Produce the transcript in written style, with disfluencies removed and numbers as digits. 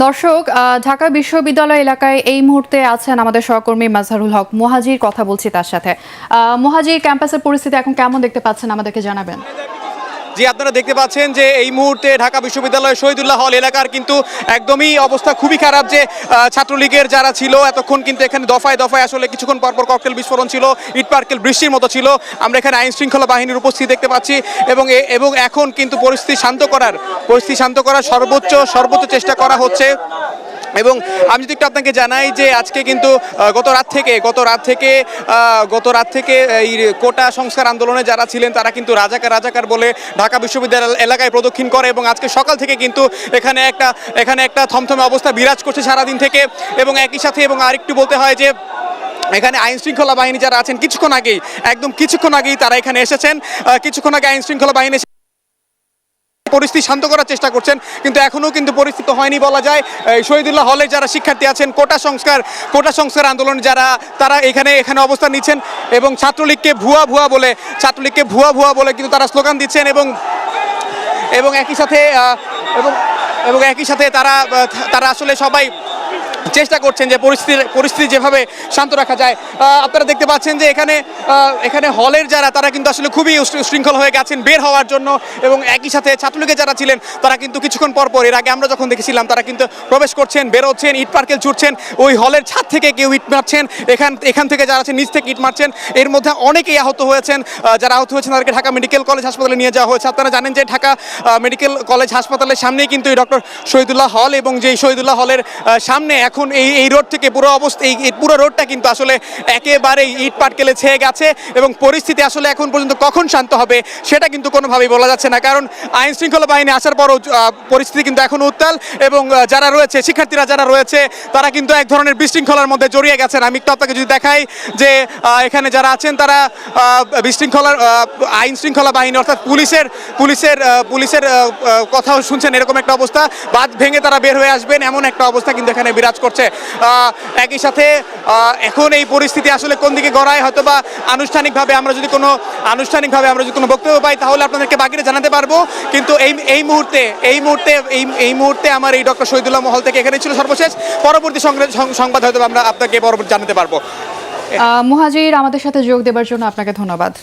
দর্শক, ঢাকা বিশ্ববিদ্যালয় এলাকায় এই মুহূর্তে আছেন আমাদের সহকর্মী মাজহারুল হক মুহাজির। কথা বলছি তার সাথে। মুহাজির, ক্যাম্পাসের পরিস্থিতি এখন কেমন দেখতে পাচ্ছেন, আমাদেরকে জানাবেন। জি, আপনারা দেখতে পাচ্ছেন যে এই মুহূর্তে ঢাকা বিশ্ববিদ্যালয় শহীদুল্লাহ হল এলাকার কিন্তু একদমই অবস্থা খুবই খারাপ। যে ছাত্রলীগের যারা ছিল এতক্ষণ কিন্তু এখানে দফায় দফায় আসলে কিছুক্ষণ পরপর ককটেল বিস্ফোরণ ছিল, ইটপাটকেল বৃষ্টির মতো ছিল। আমরা এখানে আইন শৃঙ্খলা বাহিনীর উপস্থিতি দেখতে পাচ্ছি এবং এখন কিন্তু পরিস্থিতি শান্ত করার সর্বোচ্চ চেষ্টা করা হচ্ছে। এবং আমি যদি একটু আপনাকে জানাই যে আজকে কিন্তু গত রাত থেকে এই কোটা সংস্কার আন্দোলনে যারা ছিলেন তারা কিন্তু রাজাকার বলে ঢাকা বিশ্ববিদ্যালয় এলাকায় প্রদক্ষিণ করে এবং আজকে সকাল থেকে কিন্তু এখানে একটা থমথমে অবস্থা বিরাজ করছে সারাদিন থেকে। এবং একই সাথে আরেকটু বলতে হয় যে এখানে আইন শৃঙ্খলা বাহিনী যারা আছেন কিছুক্ষণ আগেই তারা এখানে এসেছেন। কিছুক্ষণ আগে আইন শৃঙ্খলা বাহিনী পরিস্থিতি শান্ত করার চেষ্টা করছেন, কিন্তু এখনো কিন্তু পরিস্থিতি হয়নি বলা যায়। শহীদুল্লাহ হলের যারা শিক্ষার্থী আছেন কোটা সংস্কার আন্দোলন তারা এখানে অবস্থান নিচ্ছেন এবং ছাত্রলীগকে ভুয়া বলে কিন্তু তারা স্লোগান দিচ্ছেন এবং একই সাথে তারা আসলে সবাই চেষ্টা করছেন যে পরিস্থিতি যেভাবে শান্ত রাখা যায়। আপনারা দেখতে পাচ্ছেন যে এখানে হলের যারা তারা কিন্তু আসলে খুবই উশৃঙ্খল হয়ে গেছেন বের হওয়ার জন্য। এবং একই সাথে ছাত্রলীগের যারা ছিলেন তারা কিন্তু কিছুক্ষণ পর এর আগে আমরা যখন দেখেছিলাম তারা কিন্তু প্রবেশ করছেন, বেরোচ্ছেন, ইট পাটকেল ছুটছেন, ওই হলের ছাদ থেকে কেউ ইট মারছেন, এখান থেকে যারা আছেন নিচ থেকে ইট মারছেন। এর মধ্যে অনেকেই আহত হয়েছেন। যারা আহত হয়েছেন তাদেরকে ঢাকা মেডিকেল কলেজ হাসপাতালে নিয়ে যাওয়া হয়েছে। আপনারা জানেন যে ঢাকা মেডিকেল কলেজ হাসপাতালের সামনেই কিন্তু এই ডক্টর শহীদুল্লাহ হল এবং যে শহীদুল্লাহ হলের সামনে এখন এই রোড থেকে পুরো রোডটা কিন্তু আসলে একেবারে ইট পাটকেলে ছেয়ে গেছে এবং পরিস্থিতি আসলে এখন পর্যন্ত কখন শান্ত হবে সেটা কিন্তু কোনোভাবেই বলা যাচ্ছে না। কারণ আইন শৃঙ্খলা বাহিনী আসার পরও পরিস্থিতি কিন্তু এখন উত্তাল এবং যারা রয়েছে শিক্ষার্থীরা যারা রয়েছে তারা কিন্তু এক ধরনের বিশৃঙ্খলার মধ্যে জড়িয়ে গেছেন। আমি একটু আপনাকে যদি দেখাই যে এখানে যারা আছেন তারা আইন শৃঙ্খলা বাহিনী অর্থাৎ পুলিশের কথাও শুনছেন, এরকম একটা অবস্থা। বাঁধ ভেঙে তারা বের হয়ে আসবেন এমন একটা অবস্থা কিন্তু এখানে বিরাজ করছে। একই সাথে এখন এই পরিস্থিতি আসলে কোন দিকে গড়ায় হয়তোবা আনুষ্ঠানিকভাবে আমরা যদি কোনো বক্তব্য পাই তাহলে আপনাদেরকে বাকিটা জানাতে পারবো। কিন্তু এই মুহূর্তে আমার এই ডক্টর শহীদুল্লাহ মহল থেকে এখানে ছিল সর্বশেষ। পরবর্তী সংবাদ হয়তো আমরা আপনাকে পরবর্তী জানাতে পারবো। মুহাজির, আমাদের সাথে যোগ দেওয়ার জন্য আপনাকে ধন্যবাদ।